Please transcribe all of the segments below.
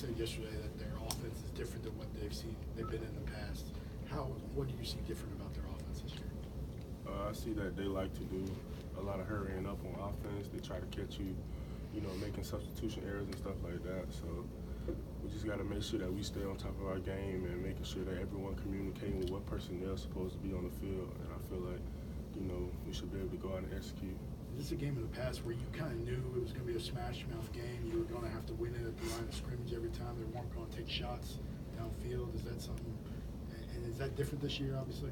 said yesterday that their offense is different than what they've been in the past. What do you see different about their offense this year? I see that they like to do a lot of hurrying up on offense. They try to catch you, making substitution errors and stuff like that. So we just got to make sure that we stay on top of our game and making sure that everyone communicating with what personnel is supposed to be on the field. And I feel like, we should be able to go out and execute. Is this a game in the past where you kind of knew it was going to be a smash-mouth game? You were going to have to win it at the line of scrimmage every time. They weren't going to take shots downfield. Is that something? And is that different this year, obviously?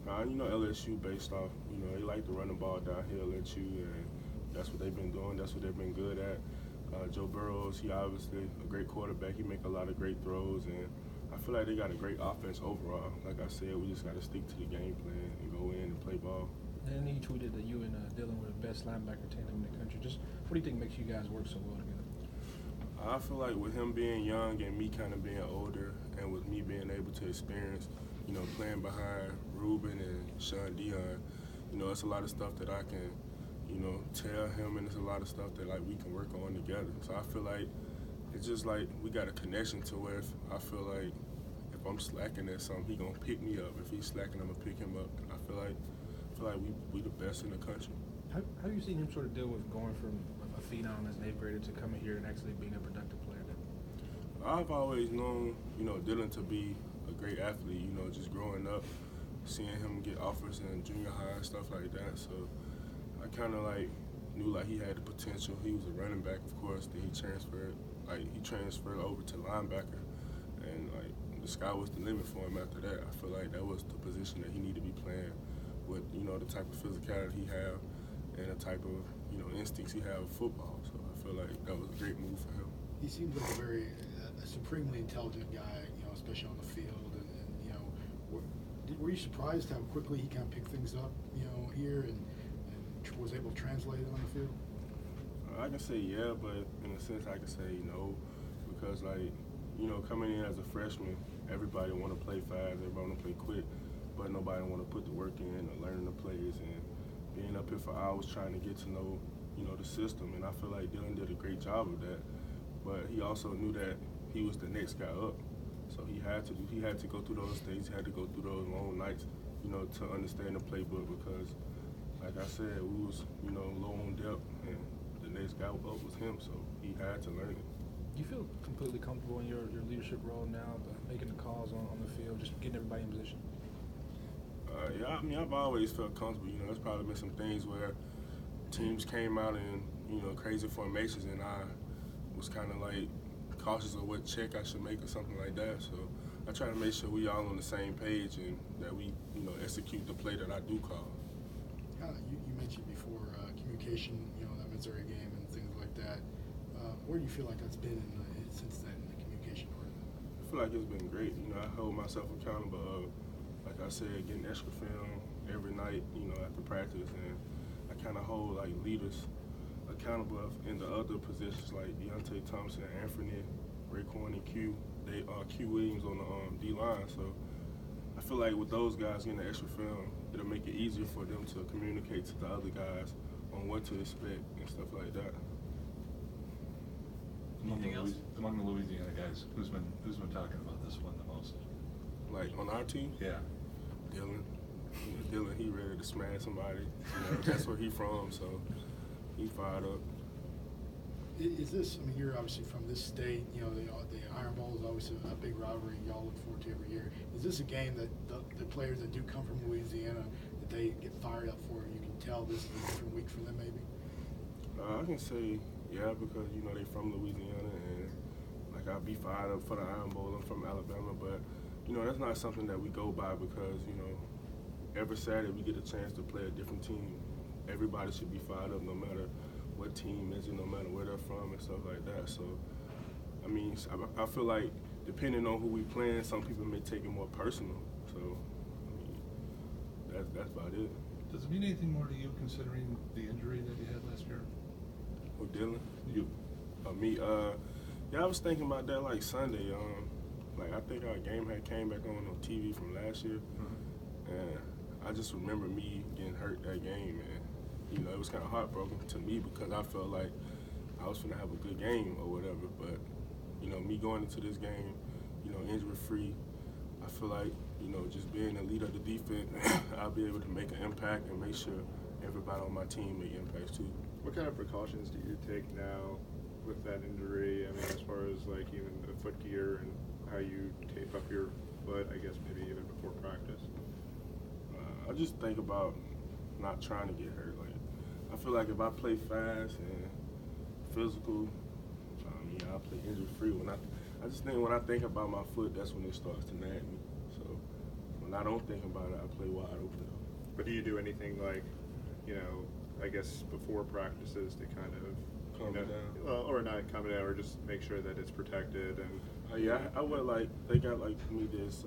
LSU based off, they like to run the ball downhill at you, and that's what they've been doing. That's what they've been good at. Joe Burrows, he obviously a great quarterback. He make a lot of great throws, and I feel like they got a great offense overall. Like I said, we just got to stick to the game plan and go in and play ball. And then he tweeted that you and Dylan were the best linebacker tandem in the country. Just what do you think makes you guys work so well together? I feel like with him being young and me kind of being older, and with me being able to experience, playing behind Ruben and Sean Dion, it's a lot of stuff that I can, tell him, and it's a lot of stuff that we can work on together. So I feel like it's just like we got a connection to where I feel like if I'm slacking at something, he gonna pick me up. If he's slacking, I'm gonna pick him up. And I feel like we the best in the country. How have you seen him sort of deal with going from a phenom as an eighth grader to coming here and actually being a productive player? I've always known, Dylan to be a great athlete. Just growing up, seeing him get offers in junior high and stuff like that. So I kind of knew he had the potential. He was a running back, of course. Then he transferred over to linebacker, and the sky was the limit for him after that. I feel like that was the position that he needed to be playing with, the type of physicality he have and the type of, instincts he have with football. So I feel like that was a great move for him. He seems like a supremely intelligent guy, especially on the field. And were you surprised how quickly he kind of picked things up, here and was able to translate it on the field? I can say yeah, but in a sense I can say no, because coming in as a freshman, everybody want to play fast, everybody want to play quick, but nobody want to put the work in or learning the plays and being up here for hours trying to get to know, the system. And I feel like Dylan did a great job of that, but he also knew that he was the next guy up, so he had to go through those things, he had to go through those long nights, to understand the playbook, because like I said, we was, low on depth, and the next guy up was him, so he had to learn it. Do you feel completely comfortable in your leadership role now, making the calls on the field, just getting everybody in position? Yeah, I've always felt comfortable. There's probably been some things where teams came out in, crazy formations, and I was kind of cautious of what check I should make or something like that. So I try to make sure we all on the same page and that we, execute the play that I do call. You mentioned before communication, that Missouri game and things like that. Where do you feel like that's been since then, in the communication part of it? I feel like it's been great. I hold myself accountable. Like I said, getting extra film every night, after practice, and I kind of hold leaders accountable in the other positions like Deontay Thompson, Anthony, Raekwon, and Q. They are Q Williams on the D line. So I feel like with those guys getting the extra film, it'll make it easier for them to communicate to the other guys on what to expect and stuff like that. Among the Louisiana guys, who's been talking about this one the most? On our team? Yeah. Dylan. Dylan, he ready to smash somebody. That's where he from, so he fired up. Is this, you're obviously from this state, the Iron Bowl is obviously a big rivalry y'all look forward to every year. Is this a game that the players that do come from Louisiana, that they get fired up for, and you can tell this is a different week for them maybe? I can say, yeah, because, they from Louisiana, and I'll be fired up for the Iron Bowl. I'm from Alabama, but, that's not something that we go by because, every Saturday we get a chance to play a different team. Everybody should be fired up no matter what team is it, no matter where they're from and stuff like that. So, I feel like depending on who we playing, some people may take it more personal. So, that's about it. Does it mean anything more to you considering the injury that you had last year? With Dylan? You. Me? Yeah, I was thinking about that Sunday. I think our game had came back on TV from last year, and I just remember me getting hurt that game, and it was kind of heartbroken to me because I felt like I was gonna have a good game or whatever. But you know, me going into this game, you know, injury-free, I feel like, you know, just being the leader of the defense, I'll be able to make an impact and make sure everybody on my team make impacts too. What kind of precautions do you take now with that injury? I mean, as far as like even the foot gear and how you tape up your foot, I guess maybe even before practice. I just think about not trying to get hurt. Like, I feel like if I play fast and physical, I'll play injury-free. I just think when I think about my foot, that's when it starts to nag me. So when I don't think about it, I play wide open. But do you do anything like, you know, I guess before practices to kind of Calm it down? Well, or not calm it down, or just make sure that it's protected and. Yeah, I wear like they got like me this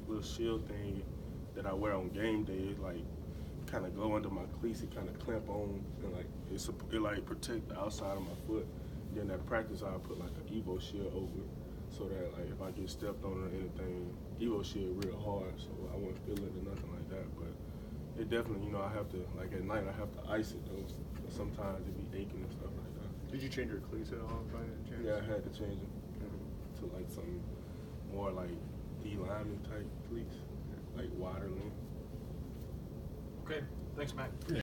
little shield thing that I wear on game day. It like kind of go under my cleats. It kind of clamp on and like it like protect the outside of my foot. Then at practice I put like an Evo shield over it so that like if I get stepped on or anything, Evo shield real hard so I won't feel it or nothing like that. But it definitely, you know, I have to like at night I have to ice it though. Sometimes it be aching and stuff like that. Did you change your cleats at all by any chance? Yeah, I had to change them to like some more like D-lineman type cleats, like wider length. Okay, thanks, Matt.